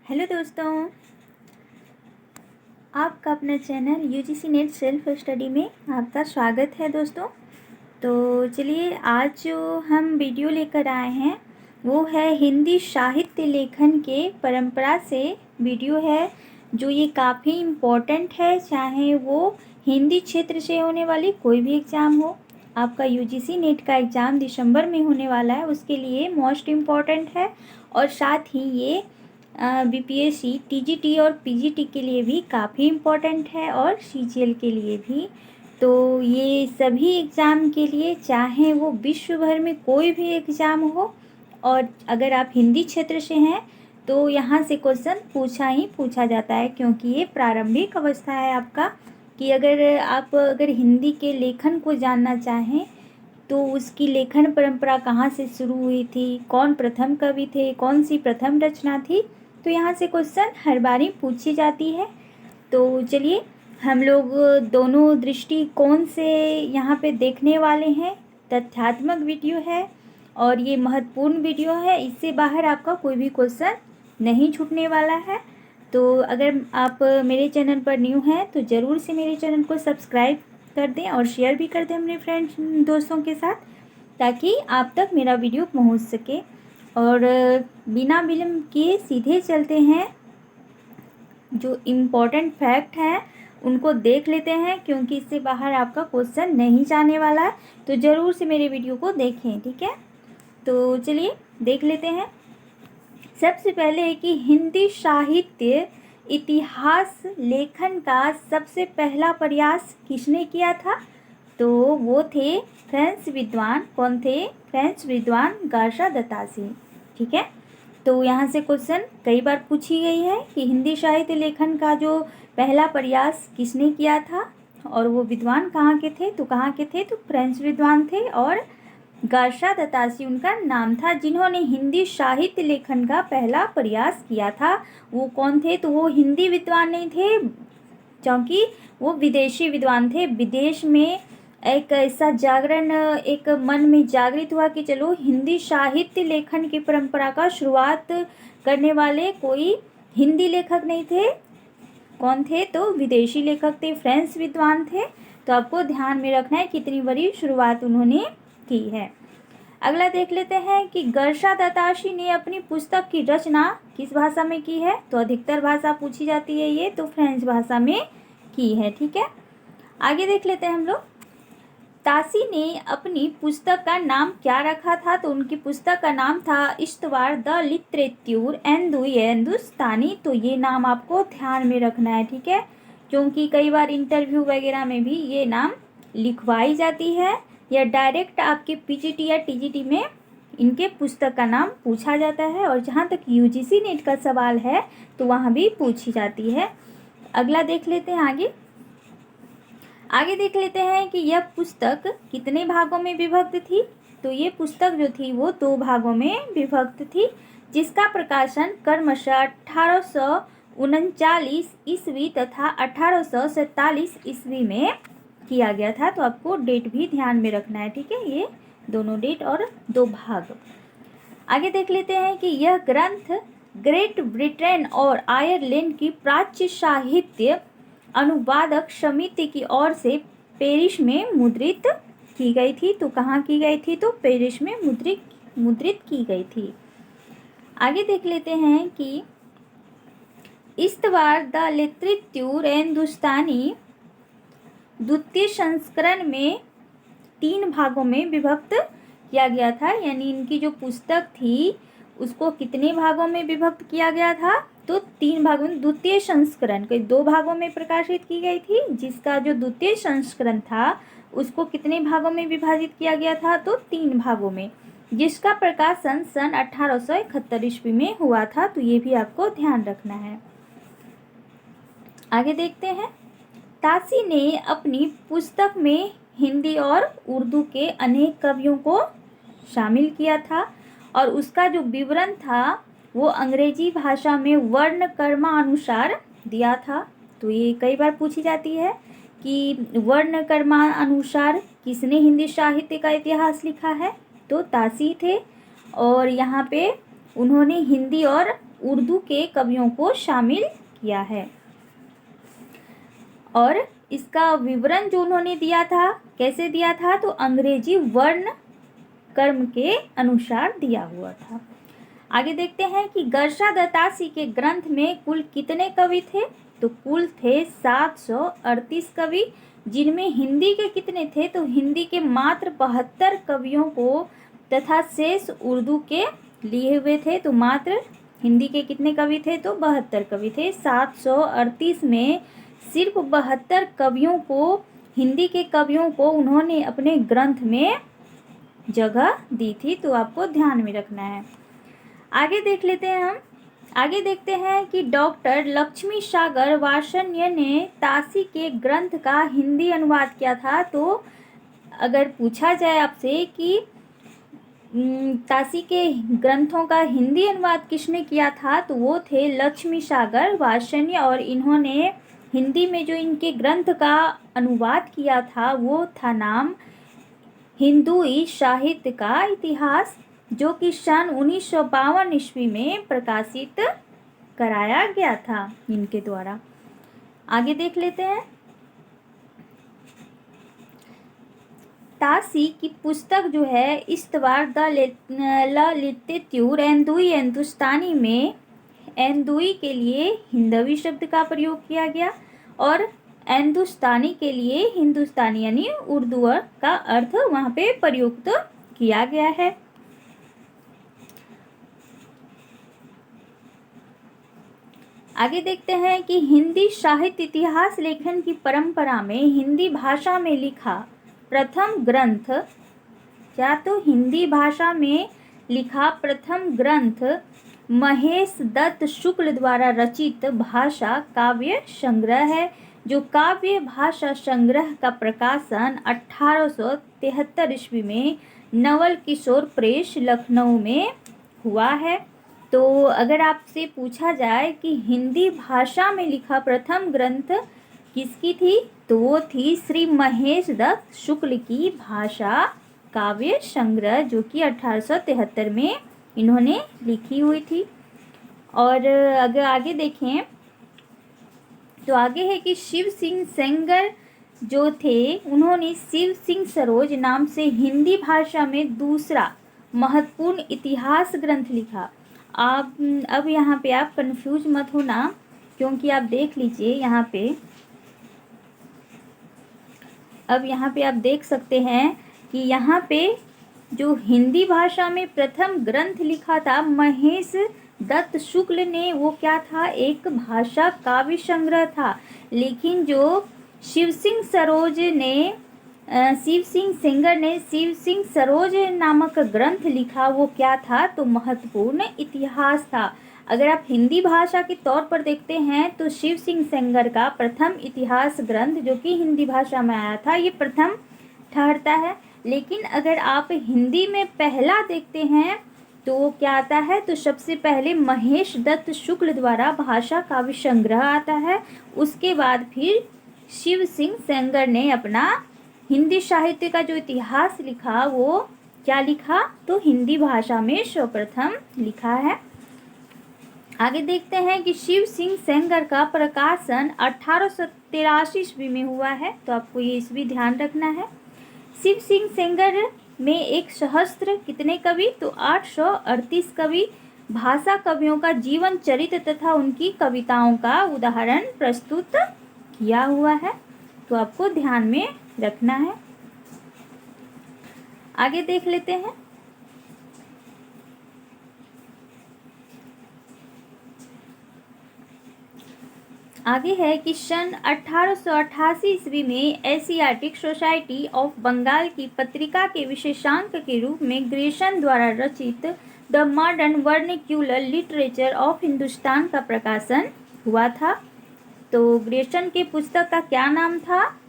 Hello दोस्तों, आपका अपना channel UGC net self study में आपका स्वागत है दोस्तों। तो चलिए, आज जो हम वीडियो लेकर आए हैं वो है हिंदी साहित्य लेखन के परंपरा से वीडियो है, जो ये काफ़ी इम्पोर्टेंट है। चाहे वो हिंदी क्षेत्र से होने वाली कोई भी एग्ज़ाम हो, आपका यूजीसी नेट का एग्ज़ाम दिसंबर में होने वाला है, उसके लिए मोस्ट इम्पॉर्टेंट है। और साथ ही ये बीपीएससी, टीजीटी और पीजीटी के लिए भी काफ़ी इम्पोर्टेंट है, और सीजीएल के लिए भी। तो ये सभी एग्ज़ाम के लिए, चाहे वो विश्व भर में कोई भी एग्ज़ाम हो, और अगर आप हिंदी क्षेत्र से हैं तो यहाँ से क्वेश्चन पूछा ही पूछा जाता है, क्योंकि ये प्रारंभिक अवस्था है आपका। कि अगर हिंदी के लेखन को जानना चाहें तो उसकी लेखन परंपरा कहाँ से शुरू हुई थी, कौन प्रथम कवि थे, कौन सी प्रथम रचना थी, तो यहाँ से क्वेश्चन हर बारी पूछी जाती है। तो चलिए, हम लोग दोनों दृष्टिकोण से यहाँ पे देखने वाले हैं। तथ्यात्मक वीडियो है और ये महत्वपूर्ण वीडियो है, इससे बाहर आपका कोई भी क्वेश्चन नहीं छूटने वाला है। तो अगर आप मेरे चैनल पर न्यू हैं तो ज़रूर से मेरे चैनल को सब्सक्राइब कर दें और शेयर भी कर दें अपने फ्रेंड्स दोस्तों के साथ, ताकि आप तक मेरा वीडियो पहुंच सके। और बिना विलम्ब किए सीधे चलते हैं, जो इम्पोर्टेंट फैक्ट हैं उनको देख लेते हैं, क्योंकि इससे बाहर आपका क्वेश्चन नहीं जाने वाला है। तो ज़रूर से मेरे वीडियो को देखें, ठीक है। तो चलिए देख लेते हैं। सबसे पहले है कि हिंदी साहित्य इतिहास लेखन का सबसे पहला प्रयास किसने किया था? तो वो थे फ्रेंच विद्वान। कौन थे? फ्रेंच विद्वान गार्सा दतासी, ठीक है। तो यहाँ से क्वेश्चन कई बार पूछी गई है कि हिंदी साहित्य लेखन का जो पहला प्रयास किसने किया था, और वो विद्वान कहाँ के थे? तो कहाँ के थे? तो फ्रेंच विद्वान थे, और गार्सा दतासी उनका नाम था, जिन्होंने हिंदी साहित्य लेखन का पहला प्रयास किया था। वो कौन थे? तो वो हिंदी विद्वान नहीं थे, क्योंकि वो विदेशी विद्वान थे। विदेश में एक ऐसा जागरण, एक मन में जागृत हुआ कि चलो हिंदी साहित्य लेखन की परंपरा का शुरुआत करने वाले कोई हिंदी लेखक नहीं थे। कौन थे? तो विदेशी लेखक थे, फ्रेंच विद्वान थे। तो आपको ध्यान में रखना है कितनी बड़ी शुरुआत उन्होंने की है। अगला देख लेते हैं कि गार्सा दतासी ने अपनी पुस्तक की रचना किस भाषा में की है? तो अधिकतर भाषा पूछी जाती है ये, तो फ्रेंच भाषा में की है, ठीक है। आगे देख लेते हैं हम लोग। तासी ने अपनी पुस्तक का नाम क्या रखा था? तो उनकी पुस्तक का नाम था इस्तवार द लिटरेच्यूर हिंदुस्तानी। तो ये नाम आपको ध्यान में रखना है, ठीक है, क्योंकि कई बार इंटरव्यू वगैरह में भी ये नाम लिखवाई जाती है, या डायरेक्ट आपके पीजीटी या टीजीटी में इनके पुस्तक का नाम पूछा जाता है। और जहाँ तक यूजीसी नेट का सवाल है तो वहाँ भी पूछी जाती है। अगला देख लेते हैं। आगे देख लेते हैं कि यह पुस्तक कितने भागों में विभक्त थी। तो ये पुस्तक जो थी वो 2 भागों में विभक्त थी, जिसका प्रकाशन क्रमशः 1839 ईस्वी तथा 1847 ईस्वी में किया गया था। तो आपको डेट भी ध्यान में रखना है, ठीक है, ये दोनों डेट और 2 भाग। आगे देख लेते हैं कि यह ग्रंथ ग्रेट ब्रिटेन और आयरलैंड की प्राच्य साहित्य अनुवादक समिति की ओर से पेरिस में मुद्रित की गई थी। तो कहाँ की गई थी? तो पेरिस में मुद्रित की गई थी। आगे देख लेते हैं कि इस्तवार द लिटरेच्यूर हिंदुस्तानी द्वितीय संस्करण में 3 भागों में विभक्त किया गया था। यानी इनकी जो पुस्तक थी उसको कितने भागों में विभक्त किया गया था? तो 3 भागों में। द्वितीय संस्करण को 2 भागों में प्रकाशित की गई थी, जिसका जो द्वितीय संस्करण था उसको कितने भागों में विभाजित किया गया था? तो 3 भागों में, जिसका प्रकाशन सन 1871 ईस्वी में हुआ था। तो ये भी आपको ध्यान रखना है। आगे देखते हैं। तासी ने अपनी पुस्तक में हिंदी और उर्दू के अनेक कवियों को शामिल किया था, और उसका जो विवरण था वो अंग्रेजी भाषा में वर्ण क्रमानुसार दिया था। तो ये कई बार पूछी जाती है कि वर्ण क्रमानुसार किसने हिंदी साहित्य का इतिहास लिखा है? तो तासी थे, और यहाँ पे उन्होंने हिंदी और उर्दू के कवियों को शामिल किया है। और इसका विवरण जो उन्होंने दिया था, कैसे दिया था, तो अंग्रेजी वर्ण क्रम के अनुसार दिया हुआ था। आगे देखते हैं कि गर्षा दत्तासी के ग्रंथ में कुल कितने कवि थे, तो कुल थे 738 कवि, जिनमें हिंदी के कितने थे, तो हिंदी के मात्र 72 कवियों को तथा शेष उर्दू के लिए हुए थे। तो मात्र हिंदी के कितने कवि थे, तो 72 कवि थे। 738 में सिर्फ 72 कवियों को, हिंदी के कवियों को उन्होंने अपने ग्रंथ में जगह दी थी, तो आपको ध्यान में रखना है। आगे देख लेते हैं हम। आगे देखते हैं कि डॉक्टर लक्ष्मी सागर वार्ष्ण्य ने ताशी के ग्रंथ का हिंदी अनुवाद किया था। तो अगर पूछा जाए आपसे कि ताशी के ग्रंथों का हिंदी अनुवाद किसने किया था, तो वो थे लक्ष्मी सागर वार्ष्ण्य। और इन्होंने हिंदी में जो इनके ग्रंथ का अनुवाद किया था वो था नाम हिंदुई साहित्य का इतिहास, जो कि सन 1952 ईस्वी में प्रकाशित कराया गया था इनके द्वारा। आगे देख लेते हैं। ताशी की पुस्तक जो है इस्तवार द लिटरेचर एंदुई हिंदुस्तानी में एंदुई के लिए हिंदवी शब्द का प्रयोग किया गया और हिंदुस्तानी के लिए हिंदुस्तानी यानी उर्दू का अर्थ वहाँ पे प्रयुक्त किया गया है। आगे देखते हैं कि हिंदी साहित्य इतिहास लेखन की परंपरा में हिंदी भाषा में लिखा प्रथम ग्रंथ, क्या तो हिंदी भाषा में लिखा प्रथम ग्रंथ महेश दत्त शुक्ल द्वारा रचित भाषा काव्य संग्रह है, जो काव्य भाषा संग्रह का प्रकाशन 1873 ईस्वी में नवल किशोर प्रेस लखनऊ में हुआ है। तो अगर आपसे पूछा जाए कि हिंदी भाषा में लिखा प्रथम ग्रंथ किसकी थी, तो वो थी श्री महेश दत्त शुक्ल की भाषा काव्य संग्रह, जो कि 1873 में इन्होंने लिखी हुई थी। और अगर आगे देखें तो आगे है कि शिव सिंह सेंगर जो थे, उन्होंने शिव सिंह सरोज नाम से हिंदी भाषा में दूसरा महत्वपूर्ण इतिहास ग्रंथ लिखा। आप अब यहाँ पे आप कंफ्यूज मत होना, क्योंकि आप देख लीजिए यहाँ पे, अब यहाँ पे आप देख सकते हैं कि यहाँ पे जो हिंदी भाषा में प्रथम ग्रंथ लिखा था महेश दत्त शुक्ल ने, वो क्या था, एक भाषा काव्य संग्रह था। लेकिन जो शिव सिंह सेंगर ने शिव सिंह सरोज नामक ग्रंथ लिखा, वो क्या था, तो महत्वपूर्ण इतिहास था। अगर आप हिंदी भाषा के तौर पर देखते हैं तो शिव सिंह सेंगर का प्रथम इतिहास ग्रंथ जो कि हिंदी भाषा में आया था, ये प्रथम ठहरता है। लेकिन अगर आप हिंदी में पहला देखते हैं तो वो क्या आता है, तो सबसे पहले महेश दत्त शुक्ल द्वारा भाषा काव्य संग्रह आता है। उसके बाद फिर शिव सिंह सेंगर ने अपना हिंदी साहित्य का जो इतिहास लिखा, वो क्या लिखा, तो हिंदी भाषा में सर्वप्रथम लिखा है। आगे देखते हैं कि शिव सिंह सेंगर का प्रकाशन 1883 ईस्वी में हुआ है, तो आपको ये ईस्वी ध्यान रखना है। शिव सिंह सेंगर में एक सहस्त्र कितने कवि, तो 838 कवि भाषा कवियों का जीवन चरित्र तथा उनकी कविताओं का उदाहरण प्रस्तुत किया हुआ है, तो आपको ध्यान में रखना है। आगे देख लेते हैं। आगे है कि सन 1888 ईस्वी में एशियाटिक सोसाइटी ऑफ बंगाल की पत्रिका के विशेषांक के रूप में ग्रेसन द्वारा रचित the modern vernacular literature of Hindustan का प्रकाशन हुआ था। तो ग्रेसन के पुस्तक का क्या नाम था,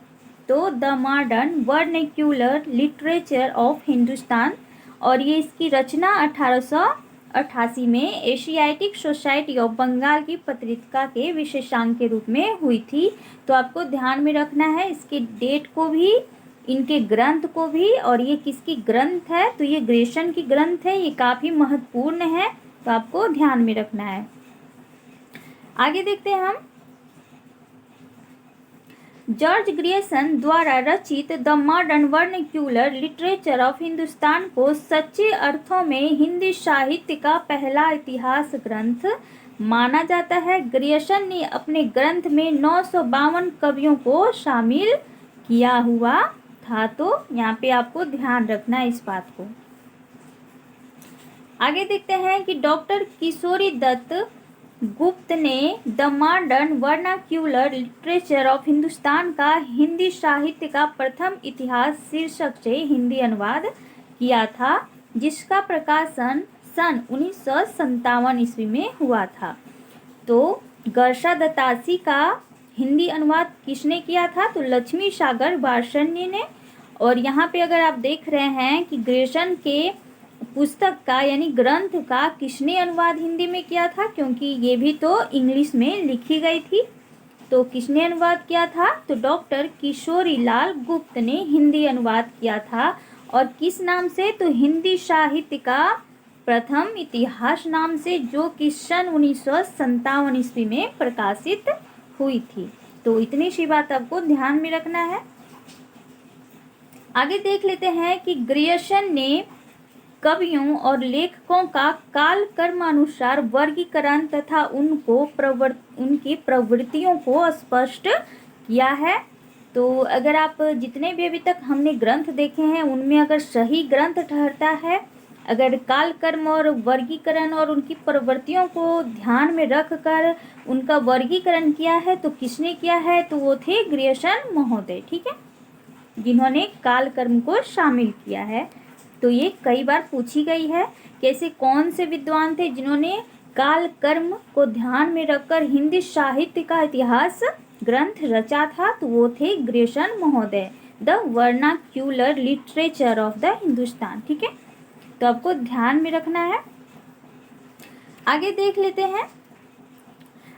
तो the modern vernacular literature of Hindustan, और ये इसकी रचना 1888 में एशियाटिक सोसाइटी ऑफ बंगाल की पत्रिका के विशेषांक के रूप में हुई थी। तो आपको ध्यान में रखना है इसके डेट को भी, इनके ग्रंथ को भी, और ये किसकी ग्रंथ है, तो ये ग्रेसन की ग्रंथ है, ये काफ़ी महत्वपूर्ण है, तो आपको ध्यान में रखना है। आगे देखते हैं हम। जॉर्ज ग्रियर्सन द्वारा रचित the modern vernacular literature of Hindustan को सच्चे अर्थों में हिंदी साहित्य का पहला इतिहास ग्रंथ माना जाता है। ग्रियर्सन ने अपने ग्रंथ में 952 कवियों को शामिल किया हुआ था। तो यहाँ पे आपको ध्यान रखना है इस बात को। आगे देखते हैं कि डॉक्टर किशोरी दत्त गुप्त ने the modern vernacular literature of Hindustan का हिंदी साहित्य का प्रथम इतिहास शीर्षक से हिंदी अनुवाद किया था, जिसका प्रकाशन सन 1957 ईस्वी में हुआ था। तो गर्षा दत्तासी का हिंदी अनुवाद किसने किया था? तो लक्ष्मी सागर वार्ष्णेय ने। और यहाँ पे अगर आप देख रहे हैं कि ग्रियर्सन के पुस्तक का यानी ग्रंथ का किसने अनुवाद हिंदी में किया था, क्योंकि ये भी तो इंग्लिश में लिखी गई थी। तो किसने अनुवाद किया था? तो डॉक्टर किशोरी लाल गुप्त ने हिंदी अनुवाद किया था। और किस नाम से? तो हिंदी साहित्य का प्रथम इतिहास नाम से, जो कि सन 1957 ईस्वी में प्रकाशित हुई थी। तो इतनी सी बात आपको ध्यान में रखना है। आगे देख लेते हैं कि ग्रियर्सन ने कवियों और लेखकों का काल कर्मानुसार वर्गीकरण तथा उनकी प्रवृत्तियों को स्पष्ट किया है। तो अगर आप जितने भी अभी तक हमने ग्रंथ देखे हैं उनमें अगर सही ग्रंथ ठहरता है, अगर काल कर्म और वर्गीकरण और उनकी प्रवृत्तियों को ध्यान में रखकर उनका वर्गीकरण किया है, तो किसने किया है? तो वो थे ग्रियर्सन महोदय, ठीक है, जिन्होंने काल कर्म को शामिल किया है। तो ये कई बार पूछी गई है कि ऐसे कौन से विद्वान थे जिन्होंने काल कर्म को ध्यान में रखकर हिंदी साहित्य का इतिहास ग्रंथ रचा था। तो वो थे ग्रियर्सन महोदय, the vernacular literature of the Hindustan, ठीक है। तो आपको ध्यान में रखना है। आगे देख लेते हैं।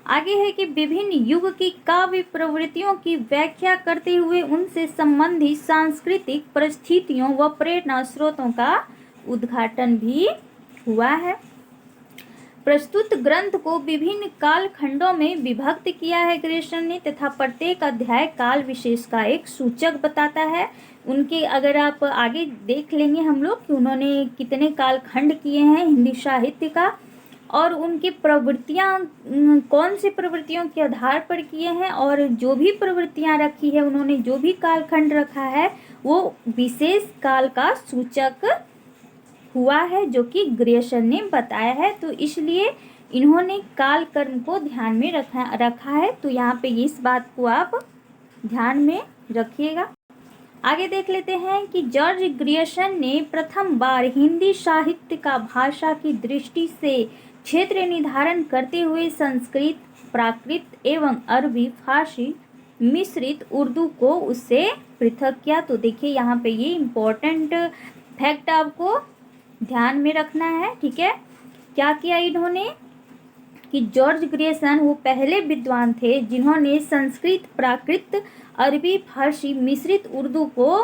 आगे है कि विभिन्न युग की काव्य प्रवृत्तियों की व्याख्या करते हुए उनसे संबंधित सांस्कृतिक परिस्थितियों व प्रेरणा स्रोतों का उद्घाटन भी हुआ है। प्रस्तुत ग्रंथ को विभिन्न कालखंडों में विभक्त किया है ग्रियर्सन ने, तथा प्रत्येक अध्याय काल विशेष का एक सूचक बताता है। उनके अगर आप आगे देख लेंगे हम लोग कि उन्होंने कितने कालखंड किए हैं हिंदी साहित्य का, और उनकी प्रवृत्तियाँ कौन सी प्रवृत्तियों के आधार पर किए हैं, और जो भी प्रवृत्तियाँ रखी है उन्होंने जो भी कालखंड रखा है वो विशेष काल का सूचक हुआ है, जो कि ग्रियर्सन ने बताया है। तो इसलिए इन्होंने काल कर्म को ध्यान में रखा है। तो यहाँ पे इस बात को आप ध्यान में रखिएगा। आगे देख लेते हैं कि जॉर्ज ग्रियर्सन ने प्रथम बार हिंदी साहित्य का भाषा की दृष्टि से क्षेत्र निर्धारण करते हुए संस्कृत, प्राकृत एवं अरबी, फारसी मिश्रित उर्दू को उससे पृथक किया। तो देखिए यहाँ पे ये इम्पोर्टेंट फैक्ट आपको ध्यान में रखना है, ठीक है। क्या किया इन्होंने कि जॉर्ज ग्रियर्सन वो पहले विद्वान थे जिन्होंने संस्कृत, प्राकृत, अरबी, फारसी मिश्रित उर्दू को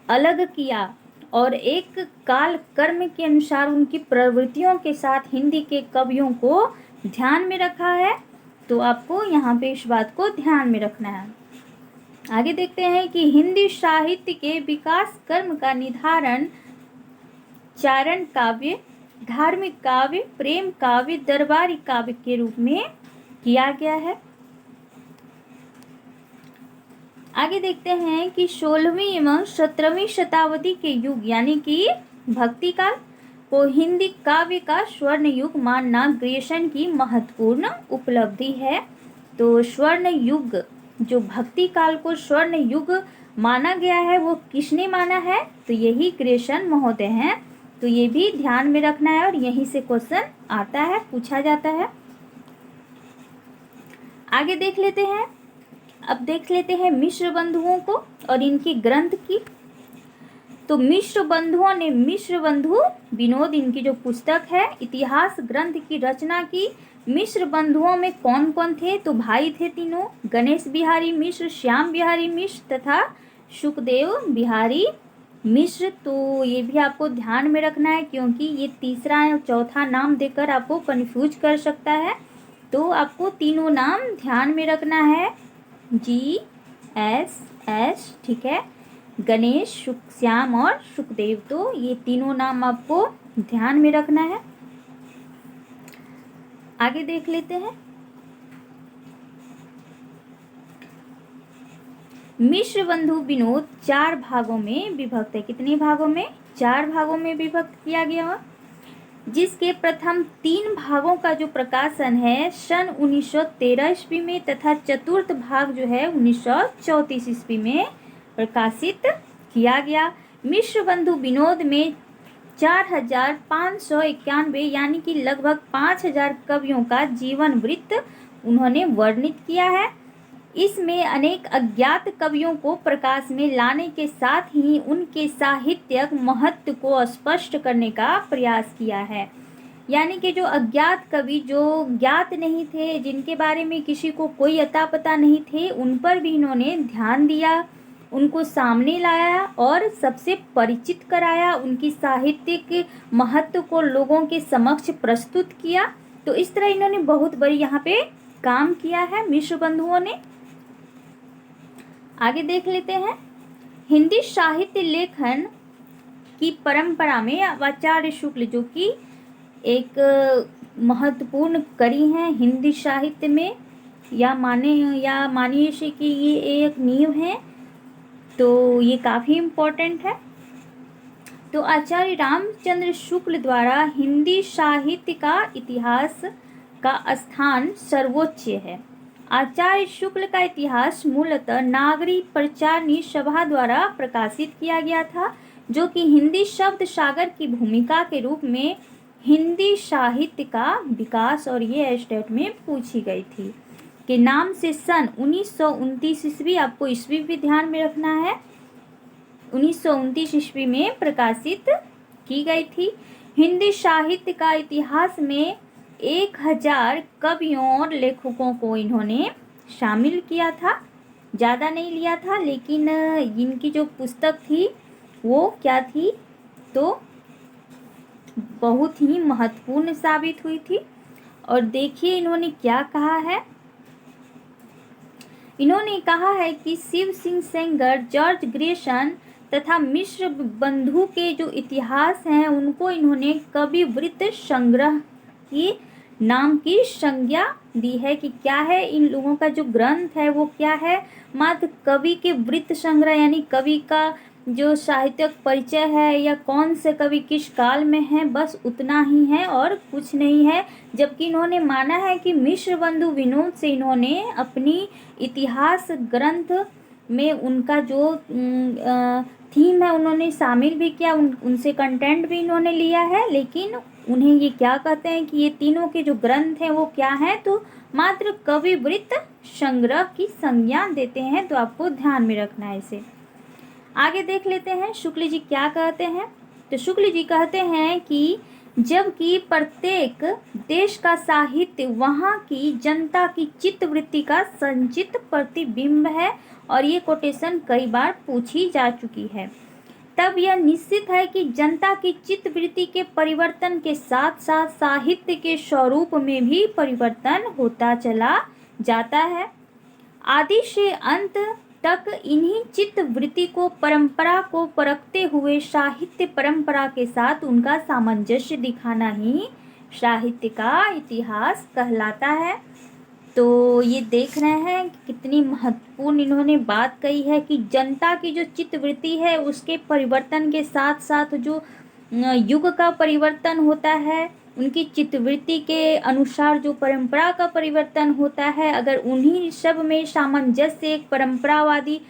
अलग किया और एक काल कर्म के अनुसार उनकी प्रवृत्तियों के साथ हिंदी के कवियों को ध्यान में रखा है। तो आपको यहाँ पे इस बात को ध्यान में रखना है। आगे देखते हैं कि हिंदी साहित्य के विकास कर्म का निर्धारण चारण काव्य, धार्मिक काव्य, प्रेम काव्य, दरबारी काव्य के रूप में किया गया है। आगे देखते हैं कि 16वीं एवं 17वीं शताब्दी के युग यानी कि भक्ति काल को हिंदी काव्य का स्वर्ण युग मानना ग्रियर्सन की महत्वपूर्ण उपलब्धि है। तो स्वर्ण युग, जो भक्ति काल को स्वर्ण युग माना गया है, वो किसने माना है? तो यही ग्रियर्सन महोदय हैं। तो ये भी ध्यान में रखना है और यहीं से क्वेश्चन आता है, पूछा जाता है। आगे देख लेते हैं। अब देख लेते हैं मिश्र बंधुओं को और इनकी ग्रंथ की। तो मिश्र बंधुओं ने मिश्र बंधु विनोद, इनकी जो पुस्तक है, इतिहास ग्रंथ की रचना की। मिश्र बंधुओं में कौन कौन थे? तो भाई थे तीनों, गणेश बिहारी मिश्र, श्याम बिहारी मिश्र तथा सुखदेव बिहारी मिश्र। तो ये भी आपको ध्यान में रखना है क्योंकि ये तीसरा या चौथा नाम देकर आपको कंफ्यूज कर सकता है। तो आपको तीनों नाम ध्यान में रखना है, GSS, ठीक है, गणेश, श्याम और सुखदेव। तो ये तीनों नाम आपको ध्यान में रखना है। आगे देख लेते हैं। मिश्र बंधु विनोद 4 भागों में विभक्त है। कितने भागों में? 4 भागों में विभक्त किया गया, जिसके प्रथम 3 भागों का जो प्रकाशन है सन 1913 ईस्वी में तथा चतुर्थ भाग जो है 1934 ईस्वी में प्रकाशित किया गया। मिश्र बंधु विनोद में 4591 यानी कि लगभग 5000 कवियों का जीवन वृत्त उन्होंने वर्णित किया है। इसमें अनेक अज्ञात कवियों को प्रकाश में लाने के साथ ही उनके साहित्यिक महत्व को स्पष्ट करने का प्रयास किया है। यानी कि जो अज्ञात कवि, जो ज्ञात नहीं थे, जिनके बारे में किसी को कोई अता पता नहीं थे, उन पर भी इन्होंने ध्यान दिया, उनको सामने लाया और सबसे परिचित कराया, उनकी साहित्यिक महत्व को लोगों के समक्ष प्रस्तुत किया। तो इस तरह इन्होंने बहुत बड़ी यहाँ पे काम किया है मिश्र बंधुओं ने। आगे देख लेते हैं। हिंदी साहित्य लेखन की परंपरा में आचार्य शुक्ल, जो कि एक महत्वपूर्ण कड़ी हैं हिंदी साहित्य में, या मानिए से कि ये एक नींव है, तो ये काफ़ी इम्पोर्टेंट है। तो आचार्य रामचंद्र शुक्ल द्वारा हिंदी साहित्य का इतिहास का स्थान सर्वोच्च है। आचार्य शुक्ल का इतिहास मूलतः नागरी प्रचारणी सभा द्वारा प्रकाशित किया गया था, जो कि हिंदी शब्द सागर की भूमिका के रूप में हिंदी साहित्य का विकास, और ये स्टेट में पूछी गई थी, के नाम से सन 1929 ईस्वी, आपको ईस्वी भी ध्यान में रखना है, 1929 ईस्वी में प्रकाशित की गई थी। हिंदी साहित्य का इतिहास में 1000 कवियों और लेखकों को इन्होंने शामिल किया था। ज़्यादा नहीं लिया था, लेकिन इनकी जो पुस्तक थी वो क्या थी, तो बहुत ही महत्वपूर्ण साबित हुई थी। और देखिए इन्होंने क्या कहा है। इन्होंने कहा है कि शिव सिंह सेंगर, जॉर्ज ग्रेसन तथा मिश्र बंधु के जो इतिहास हैं उनको इन्होंने कवि वृत्त संग्रह की नाम की संज्ञा दी है। कि क्या है इन लोगों का जो ग्रंथ है वो क्या है, मात्र कवि के वृत्त संग्रह, यानी कवि का जो साहित्यिक परिचय है या कौन से कवि किस काल में है, बस उतना ही है और कुछ नहीं है। जबकि इन्होंने माना है कि मिश्र बंधु विनोद से इन्होंने अपनी इतिहास ग्रंथ में उनका जो थीम है उन्होंने शामिल भी किया, उनसे कंटेंट भी इन्होंने लिया है। लेकिन उन्हें ये क्या कहते हैं कि ये तीनों के जो ग्रंथ हैं वो क्या हैं, तो मात्र कवि वृत्त संग्रह की संज्ञा देते हैं। तो आपको ध्यान में रखना है इसे। आगे देख लेते हैं शुक्ल जी क्या कहते हैं। तो शुक्ल जी कहते हैं कि जबकि प्रत्येक देश का साहित्य वहाँ की जनता की चित्तवृत्ति का संचित प्रतिबिंब है, और ये कोटेशन कई बार पूछी जा चुकी है, तब यह निश्चित है कि जनता की चित्तवृत्ति के परिवर्तन के साथ साथ साहित्य के स्वरूप में भी परिवर्तन होता चला जाता है। आदि से अंत तक इन्हीं चित्तवृत्ति को परंपरा को परखते हुए साहित्य परंपरा के साथ उनका सामंजस्य दिखाना ही साहित्य का इतिहास कहलाता है। तो ये देख रहे हैं कि कितनी महत्वपूर्ण इन्होंने बात कही है कि जनता की जो चित्तवृत्ति है उसके परिवर्तन के साथ साथ जो युग का परिवर्तन होता है, उनकी चित्तवृत्ति के अनुसार जो परंपरा का परिवर्तन होता है, अगर उन्हीं सब में सामंजस्य, एक परंपरावादी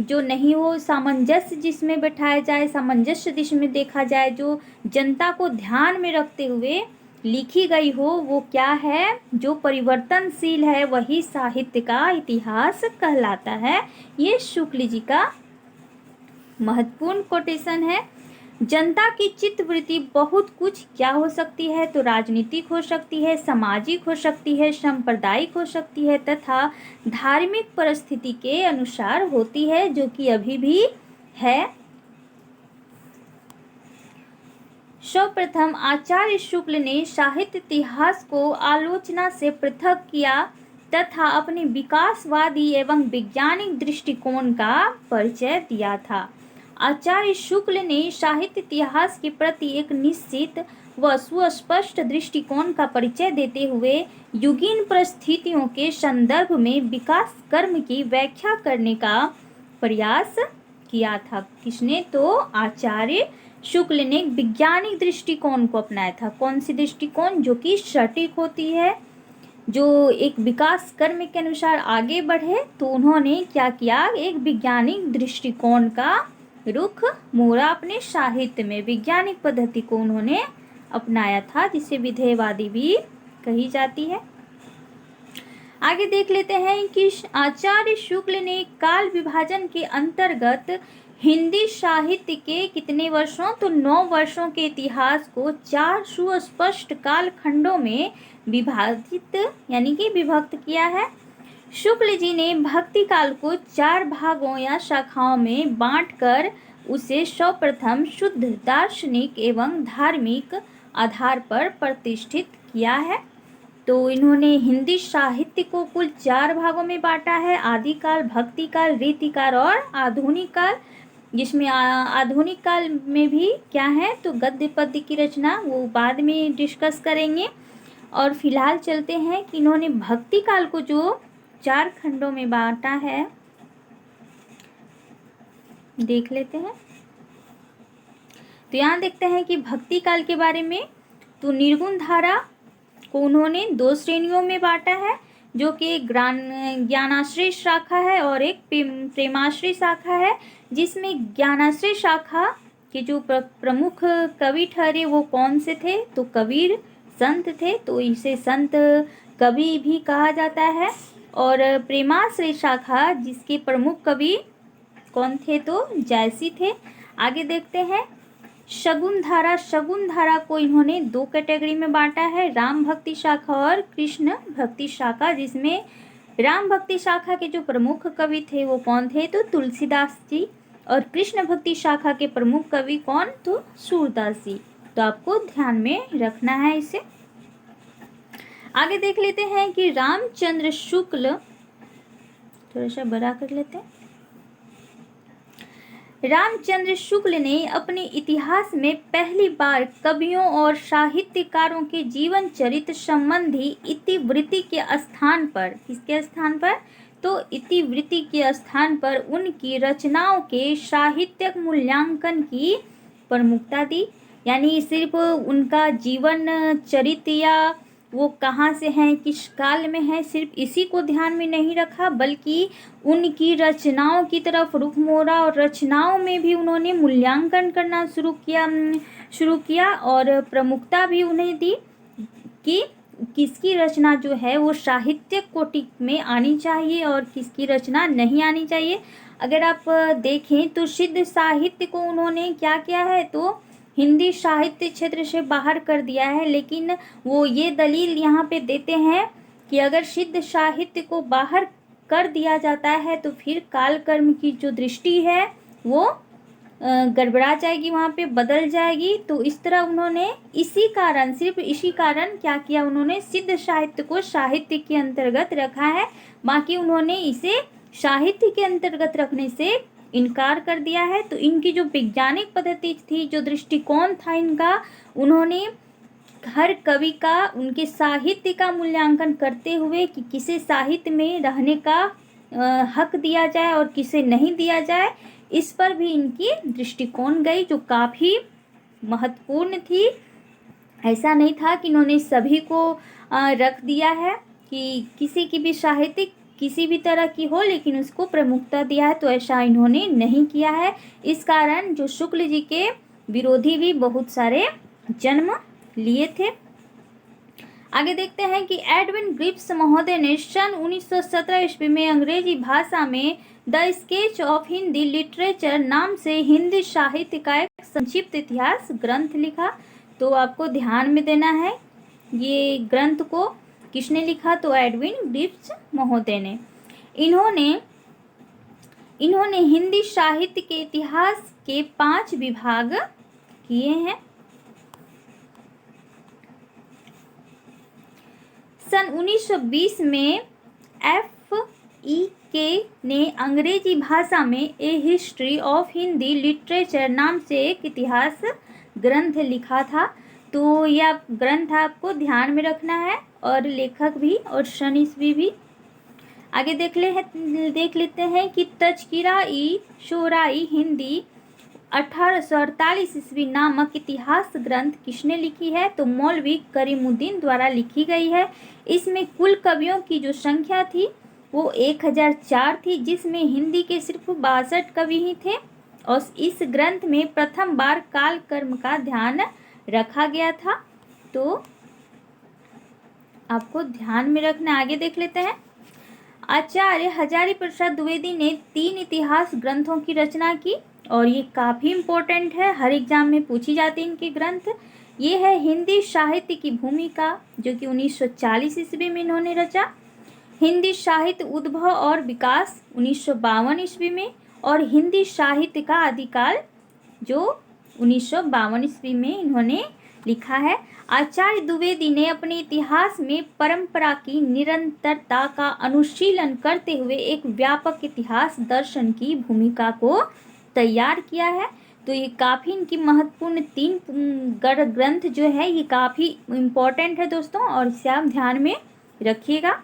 जो नहीं हो, सामंजस्य जिसमें बैठाया जाए, सामंजस्य जिसमें देखा जाए, जो जनता को ध्यान में रखते हुए लिखी गई हो, वो क्या है, जो परिवर्तनशील है, वही साहित्य का इतिहास कहलाता है। ये शुक्ल जी का महत्वपूर्ण कोटेशन है। जनता की चित्तवृत्ति बहुत कुछ क्या हो सकती है, तो राजनीतिक हो सकती है, सामाजिक हो सकती है, सांप्रदायिक हो सकती है तथा धार्मिक परिस्थिति के अनुसार होती है, जो कि अभी भी है। सर्वप्रथम आचार्य शुक्ल ने साहित्य इतिहास को आलोचना से पृथक किया तथा अपने विकासवादी एवं वैज्ञानिक दृष्टिकोण का परिचय दिया था। आचार्य शुक्ल ने साहित्य इतिहास के प्रति एक निश्चित व सुस्पष्ट दृष्टिकोण का परिचय देते हुए युगीन परिस्थितियों के संदर्भ में विकास कर्म की व्याख्या करने का प्रयास किया था। किसने? तो आचार्य शुक्ल ने वैज्ञानिक दृष्टिकोण को अपनाया था। कौन सी दृष्टिकोण? जो कि सटीक होती है, जो एक विकास कर्म के अनुसार आगे बढ़े। तो उन्होंने क्या किया? एक वैज्ञानिक दृष्टिकोण का रुख मोड़ा अपने साहित्य में, वैज्ञानिक पद्धति को उन्होंने अपनाया था, जिसे विधेयवादी भी कही जाती है। आगे देख लेते हैं कि आचार्य शुक्ल ने काल विभाजन के अंतर्गत हिंदी साहित्य के कितने वर्षों? तो 9 वर्षों के इतिहास को 4 सुस्पष्ट कालखंडों में विभाजित यानी कि विभक्त किया है। शुक्ल जी ने भक्ति काल को 4 भागों या शाखाओं में बांटकर उसे सर्वप्रथम शुद्ध दार्शनिक एवं धार्मिक आधार पर प्रतिष्ठित किया है। तो इन्होंने हिंदी साहित्य को कुल 4 भागों में बांटा है: आदिकाल, भक्ति काल, रीतिकाल और आधुनिक काल। जिसमें आधुनिक काल में भी क्या है? तो गद्य पद्य की रचना, वो बाद में डिस्कस करेंगे। और फिलहाल चलते हैं कि इन्होंने भक्ति काल को जो 4 खंडों में बांटा है, देख लेते हैं। तो यहाँ देखते हैं कि भक्ति काल के बारे में, तो निर्गुण धारा को उन्होंने 2 श्रेणियों में बांटा है, जो कि ज्ञानाश्रय शाखा है और एक प्रेमाश्रय शाखा है। जिसमें ज्ञानाश्रय शाखा के जो प्रमुख कवि ठहरे वो कौन से थे? तो कबीर संत थे, तो इसे संत कवि भी कहा जाता है। और प्रेमाश्रय शाखा जिसके प्रमुख कवि कौन थे? तो जयसी थे। आगे देखते हैं शगुन धारा। शगुन धारा को इन्होंने 2 कैटेगरी में बांटा है: राम भक्ति शाखा और कृष्ण भक्ति शाखा। जिसमें राम भक्ति शाखा के जो प्रमुख कवि थे वो कौन थे? तो तुलसीदास जी। और कृष्ण भक्ति शाखा के प्रमुख कवि कौन? तो सूरदास जी। तो आपको ध्यान में रखना है इसे। आगे देख लेते हैं कि रामचंद्र शुक्ल, थोड़ा सा बड़ा कर लेते हैं। रामचंद्र शुक्ल ने अपने इतिहास में पहली बार कवियों और साहित्यकारों के जीवन चरित्र संबंधी इतिवृत्ति के स्थान पर, किसके स्थान पर? तो इतिवृत्ति के स्थान पर उनकी रचनाओं के साहित्यिक मूल्यांकन की प्रमुखता दी। यानी सिर्फ उनका जीवन चरित्र या वो कहाँ से हैं, किस काल में है, सिर्फ इसी को ध्यान में नहीं रखा, बल्कि उनकी रचनाओं की तरफ रुख मोड़ा और रचनाओं में भी उन्होंने मूल्यांकन करना शुरू किया और प्रमुखता भी उन्हें दी कि किसकी रचना जो है वो साहित्यिक कोटि में आनी चाहिए और किसकी रचना नहीं आनी चाहिए। अगर आप देखें तो सिद्ध साहित्य को उन्होंने क्या किया है? तो हिंदी साहित्य क्षेत्र से बाहर कर दिया है। लेकिन वो ये दलील यहाँ पे देते हैं कि अगर सिद्ध साहित्य को बाहर कर दिया जाता है तो फिर कालकर्म की जो दृष्टि है वो गड़बड़ा जाएगी, वहाँ पे बदल जाएगी। तो इस तरह उन्होंने सिर्फ इसी कारण क्या किया? उन्होंने सिद्ध साहित्य को साहित्य के अंतर्गत रखा है, बाकी उन्होंने इसे साहित्य के अंतर्गत रखने से इनकार कर दिया है। तो इनकी जो वैज्ञानिक पद्धति थी, जो दृष्टिकोण था इनका, उन्होंने हर कवि का, उनके साहित्य का मूल्यांकन करते हुए कि किसे साहित्य में रहने का हक दिया जाए और किसे नहीं दिया जाए, इस पर भी इनकी दृष्टिकोण गई, जो काफ़ी महत्वपूर्ण थी। ऐसा नहीं था कि इन्होंने सभी को रख दिया है कि किसी की भी साहित्य किसी भी तरह की हो लेकिन उसको प्रमुखता दिया है, तो ऐसा इन्होंने नहीं किया है। इस कारण जो शुक्ल जी के विरोधी भी बहुत सारे जन्म लिए थे। आगे देखते हैं कि एडविन ग्रिप्स महोदय ने सन 1917 ईस्वी में अंग्रेजी भाषा में the sketch of Hindi literature नाम से हिंदी साहित्य का एक संक्षिप्त इतिहास ग्रंथ लिखा। तो आपको ध्यान में देना है, ये ग्रंथ को किसने लिखा? तो एडविन ग्रिप्स महोदय ने। इन्होंने हिंदी साहित्य के इतिहास के 5 विभाग किए हैं। सन 1920 में F.E.K. ने अंग्रेजी भाषा में ए हिस्ट्री ऑफ हिंदी लिटरेचर नाम से एक इतिहास ग्रंथ लिखा था। तो यह ग्रंथ आपको ध्यान में रखना है, और लेखक भी और सन ईस्वी भी। आगे देख लेते हैं कि तज़किरा-ई-शोरा-ई हिंदी 1848 ईस्वी नामक इतिहास ग्रंथ किसने लिखी है? तो मौलवी करीमुद्दीन द्वारा लिखी गई है। इसमें कुल कवियों की जो संख्या थी वो 1004 थी, जिसमें हिंदी के सिर्फ 62 कवि ही थे। और इस ग्रंथ में प्रथम बार काल कर्म का ध्यान रखा गया था, तो आपको ध्यान में रखना। आगे देख लेते हैं। आचार्य हजारी प्रसाद द्विवेदी ने 3 इतिहास ग्रंथों की रचना की, और ये काफ़ी इम्पोर्टेंट है, हर एग्जाम में पूछी जाती है इनके ग्रंथ। ये है हिंदी साहित्य की भूमिका, जो कि 1940 ईस्वी में इन्होंने रचा। हिंदी साहित्य उद्भव और विकास 1952 ईस्वी में, और हिंदी साहित्य का आदिकाल जो 1952 ईस्वी में इन्होंने लिखा है। आचार्य द्विवेदी ने अपने इतिहास में परंपरा की निरंतरता का अनुशीलन करते हुए एक व्यापक इतिहास दर्शन की भूमिका को तैयार किया है। तो ये काफ़ी इनकी महत्वपूर्ण 3 ग्रंथ जो है ये काफ़ी इम्पोर्टेंट है दोस्तों, और इसे आप ध्यान में रखिएगा।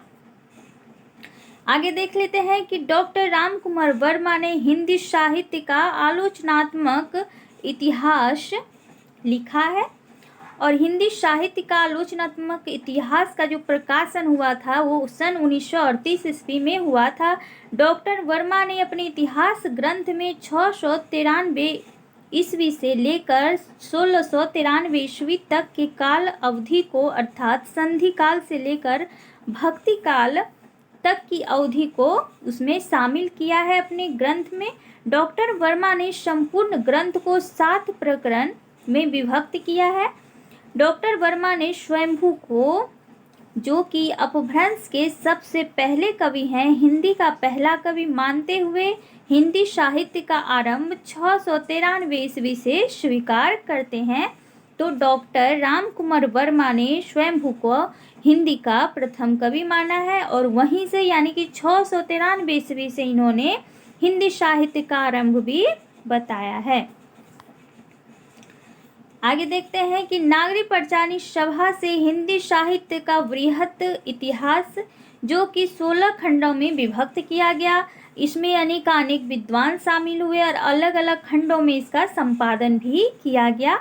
आगे देख लेते हैं कि डॉक्टर राम कुमार वर्मा ने हिंदी साहित्य का आलोचनात्मक इतिहास लिखा है, और हिंदी साहित्य का आलोचनात्मक इतिहास का जो प्रकाशन हुआ था वो सन 1938 ईस्वी में हुआ था। डॉक्टर वर्मा ने अपने इतिहास ग्रंथ में 693 ईस्वी से लेकर 1693 ईस्वी तक के काल अवधि को, अर्थात संधि काल से लेकर भक्ति काल तक की अवधि को उसमें शामिल किया है अपने ग्रंथ में। डॉक्टर वर्मा ने संपूर्ण ग्रंथ को 7 प्रकरण में विभक्त किया है। डॉक्टर वर्मा ने स्वयंभू को, जो कि अपभ्रंश के सबसे पहले कवि हैं, हिंदी का पहला कवि मानते हुए हिंदी साहित्य का आरंभ 693 ईस्वी से स्वीकार करते हैं। तो डॉक्टर राम कुमार वर्मा ने स्वयंभू को हिंदी का प्रथम कवि माना है, और वहीं से यानी कि 693 ईस्वी से इन्होंने हिंदी साहित्य का आरंभ भी बताया है। आगे देखते हैं कि नागरी पंचानी सभा से हिंदी साहित्य का वृहत इतिहास, जो कि 16 खंडों में विभक्त किया गया। इसमें अनेक विद्वान शामिल हुए, और अलग अलग खंडों में इसका संपादन भी किया गया।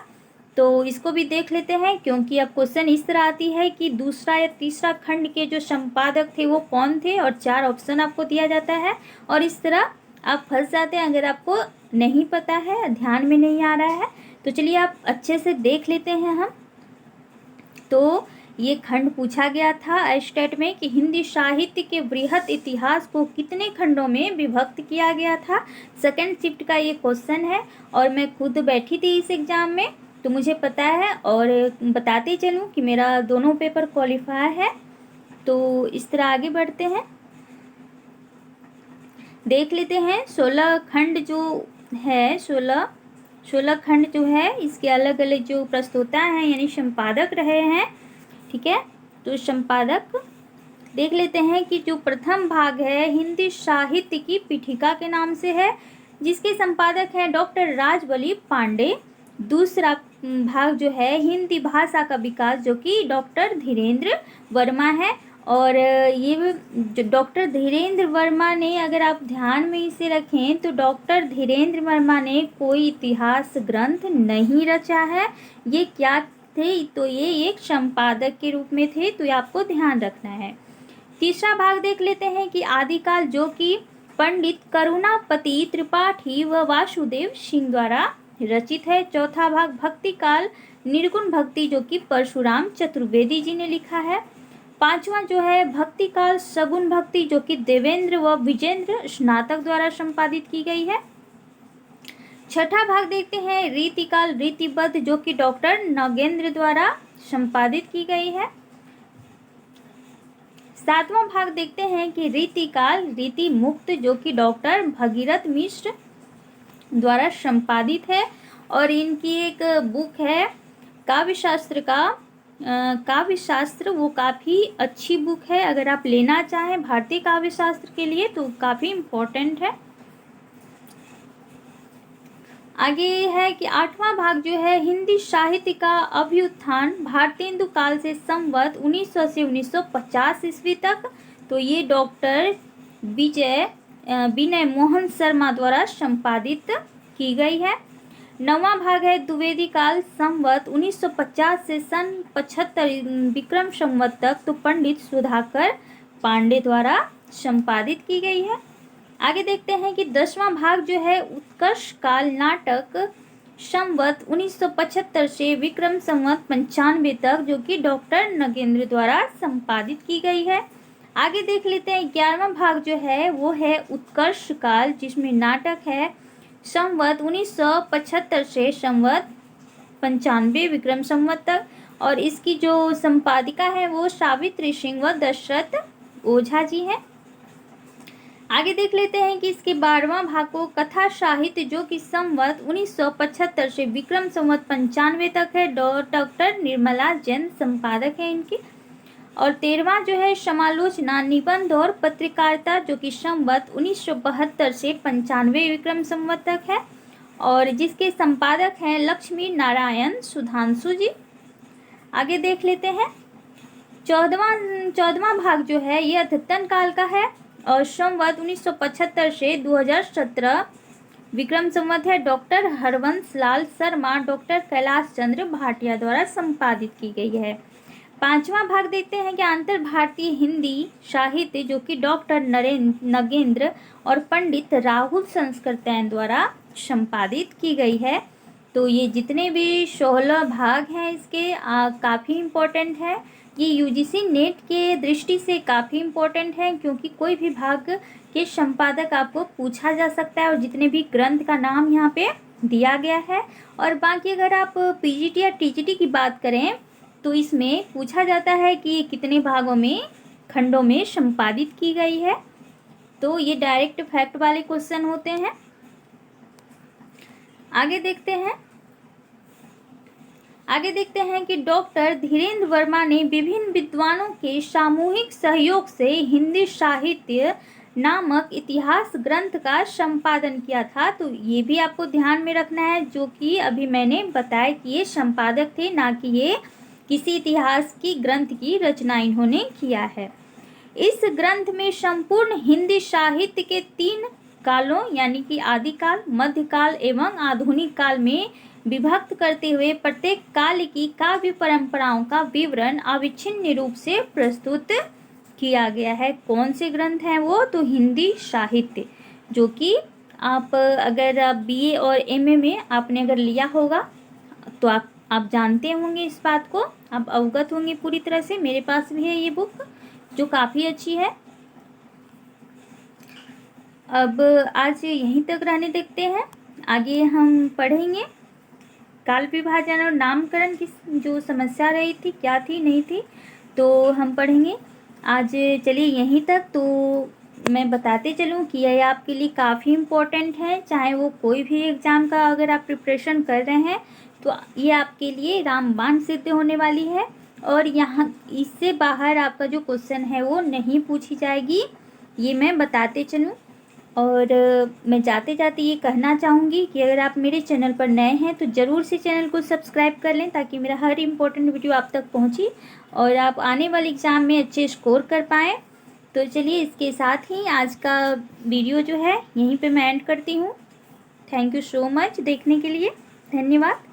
तो इसको भी देख लेते हैं, क्योंकि अब क्वेश्चन इस तरह आती है कि दूसरा या तीसरा खंड के जो संपादक थे वो कौन थे, और 4 ऑप्शन आपको दिया जाता है, और इस तरह आप फंस जाते हैं अगर आपको नहीं पता है, ध्यान में नहीं आ रहा है। तो चलिए आप अच्छे से देख लेते हैं हम। तो ये खंड पूछा गया था स्टेट में कि हिंदी साहित्य के वृहत इतिहास को कितने खंडों में विभक्त किया गया था। सेकंड शिफ्ट का ये क्वेश्चन है, और मैं खुद बैठी थी इस एग्ज़ाम में, तो मुझे पता है, और बताते चलूँ कि मेरा दोनों पेपर क्वालिफाई है। तो इस तरह आगे बढ़ते हैं, देख लेते हैं 16 खंड जो है, 16 खंड जो है इसके अलग अलग जो प्रस्तोता हैं यानी संपादक रहे हैं। ठीक है, तो संपादक देख लेते हैं कि जो प्रथम भाग है हिंदी साहित्य की पीठिका के नाम से है, जिसके संपादक हैं डॉक्टर राजबली पांडे। दूसरा भाग जो है हिंदी भाषा का विकास, जो कि डॉक्टर धीरेन्द्र वर्मा है। और ये जो डॉक्टर धीरेन्द्र वर्मा ने, अगर आप ध्यान में इसे रखें तो डॉक्टर धीरेन्द्र वर्मा ने कोई इतिहास ग्रंथ नहीं रचा है। ये क्या थे, तो ये एक संपादक के रूप में थे, तो ये आपको ध्यान रखना है। तीसरा भाग देख लेते हैं कि आदिकाल, जो कि पंडित करुणापति त्रिपाठी व वासुदेव सिंह द्वारा रचित है। चौथा भाग भक्ति काल निर्गुण भक्ति, जो कि परशुराम चतुर्वेदी जी ने लिखा है। पांचवा जो है भक्ति काल सगुण भक्ति, जो कि देवेंद्र व विजेंद्र स्नातक द्वारा संपादित की गई है। छठा भाग देखते हैं रीतिकाल रीतिबद्ध, जो कि डॉक्टर नगेंद्र द्वारा संपादित की गई है। सातवां भाग देखते हैं कि रीतिकाल रीति मुक्त, जो कि डॉक्टर भगीरथ मिश्र द्वारा संपादित है। और इनकी एक बुक है काव्य शास्त्र का काव्य शास्त्र वो काफ़ी अच्छी बुक है। अगर आप लेना चाहें भारतीय काव्य शास्त्र के लिए तो काफ़ी इम्पोर्टेंट है। आगे है कि 8वां भाग जो है हिंदी साहित्य का अभ्युत्थान भारतेंदु काल से संवत 1900 से 1950 ईस्वी तक। तो ये डॉक्टर विनय मोहन शर्मा द्वारा संपादित की गई है। 9वां भाग है द्विवेदी काल संवत 1950 से सन 75 विक्रम संवत तक। तो पंडित सुधाकर पांडे द्वारा संपादित की गई है। आगे देखते हैं कि 10वां भाग जो है उत्कर्ष काल नाटक संवत 1975 से विक्रम संवत 95 तक, जो कि डॉक्टर नगेंद्र द्वारा संपादित की गई है। आगे देख लेते हैं 11वां भाग जो है वो है उत्कर्ष काल, जिसमें नाटक है संवत 1975 से संवत 95 विक्रम संवत तक, और इसकी जो संपादिका है वो सावित्री सिंह व दशरथ ओझा जी हैं। आगे देख लेते हैं कि इसके 12वां भाग को कथा साहित्य, जो कि संवत 1975 से विक्रम संवत 95 तक है, डॉक्टर निर्मला जैन संपादक है इनकी। और 13वां जो है समालोचना निबंध और पत्रकारिता, जो कि संवत 1972 से 95 विक्रम संवत तक है, और जिसके संपादक हैं लक्ष्मी नारायण सुधांशु जी। आगे देख लेते हैं 14वां भाग जो है ये अद्यतन काल का है और संवत 1975 से 2017 विक्रम संवत है। डॉक्टर हरवंश लाल शर्मा, डॉक्टर कैलाश चंद्र भाटिया द्वारा संपादित की गई है। 5वां भाग देखते हैं कि अंतर भारतीय हिंदी साहित्य, जो कि डॉक्टर नगेंद्र और पंडित राहुल संस्कृतैन द्वारा संपादित की गई है। तो ये जितने भी 16 भाग हैं इसके काफ़ी इम्पोर्टेंट है। ये यूजीसी नेट के दृष्टि से काफ़ी इम्पोर्टेंट है, क्योंकि कोई भी भाग के संपादक आपको पूछा जा सकता है और जितने भी ग्रंथ का नाम यहाँ पे दिया गया है। और बाकी अगर आप पीजीटी या टीजीटी की बात करें तो इसमें पूछा जाता है कि ये कितने भागों में खंडों में संपादित की गई है। तो ये डायरेक्ट फैक्ट वाले क्वेश्चन होते हैं। आगे देखते हैं कि डॉक्टर धीरेन्द्र वर्मा ने विभिन्न विद्वानों के सामूहिक सहयोग से हिंदी साहित्य नामक इतिहास ग्रंथ का संपादन किया था। तो ये भी आपको ध्यान में रखना है, जो कि अभी मैंने बताया कि ये संपादक थे, ना कि ये किसी इतिहास की ग्रंथ की रचना इन्होंने किया है। इस ग्रंथ में संपूर्ण हिंदी साहित्य के 3 कालों यानी कि आदिकाल, मध्यकाल एवं आधुनिक काल में विभक्त करते हुए प्रत्येक काल की काव्य परंपराओं का विवरण अविच्छिन्न रूप से प्रस्तुत किया गया है। कौन से ग्रंथ हैं वो? तो हिंदी साहित्य, जो कि आप अगर बीए और एमए में आपने अगर लिया होगा तो आप जानते होंगे इस बात को, आप अवगत होंगे पूरी तरह से। मेरे पास भी है ये बुक जो काफ़ी अच्छी है। अब आज यहीं तक रहने देखते हैं, आगे हम पढ़ेंगे काल विभाजन और नामकरण की जो समस्या रही थी, क्या थी नहीं थी, तो हम पढ़ेंगे आज। चलिए यहीं तक। तो मैं बताते चलूँ कि यह आपके लिए काफ़ी इम्पोर्टेंट है, चाहे वो कोई भी एग्ज़ाम का अगर आप प्रिपरेशन कर रहे हैं तो ये आपके लिए रामबाण सिद्ध होने वाली है। और यहाँ इससे बाहर आपका जो क्वेश्चन है वो नहीं पूछी जाएगी, ये मैं बताते चलूँ। और मैं जाते जाते ये कहना चाहूँगी कि अगर आप मेरे चैनल पर नए हैं तो ज़रूर से चैनल को सब्सक्राइब कर लें, ताकि मेरा हर इम्पोर्टेंट वीडियो आप तक पहुँचे और आप आने वाले एग्ज़ाम में अच्छे स्कोर कर पाएँ। तो चलिए इसके साथ ही आज का वीडियो जो है यहीं पे मैं एंड करती हूँ। थैंक यू सो मच देखने के लिए, धन्यवाद।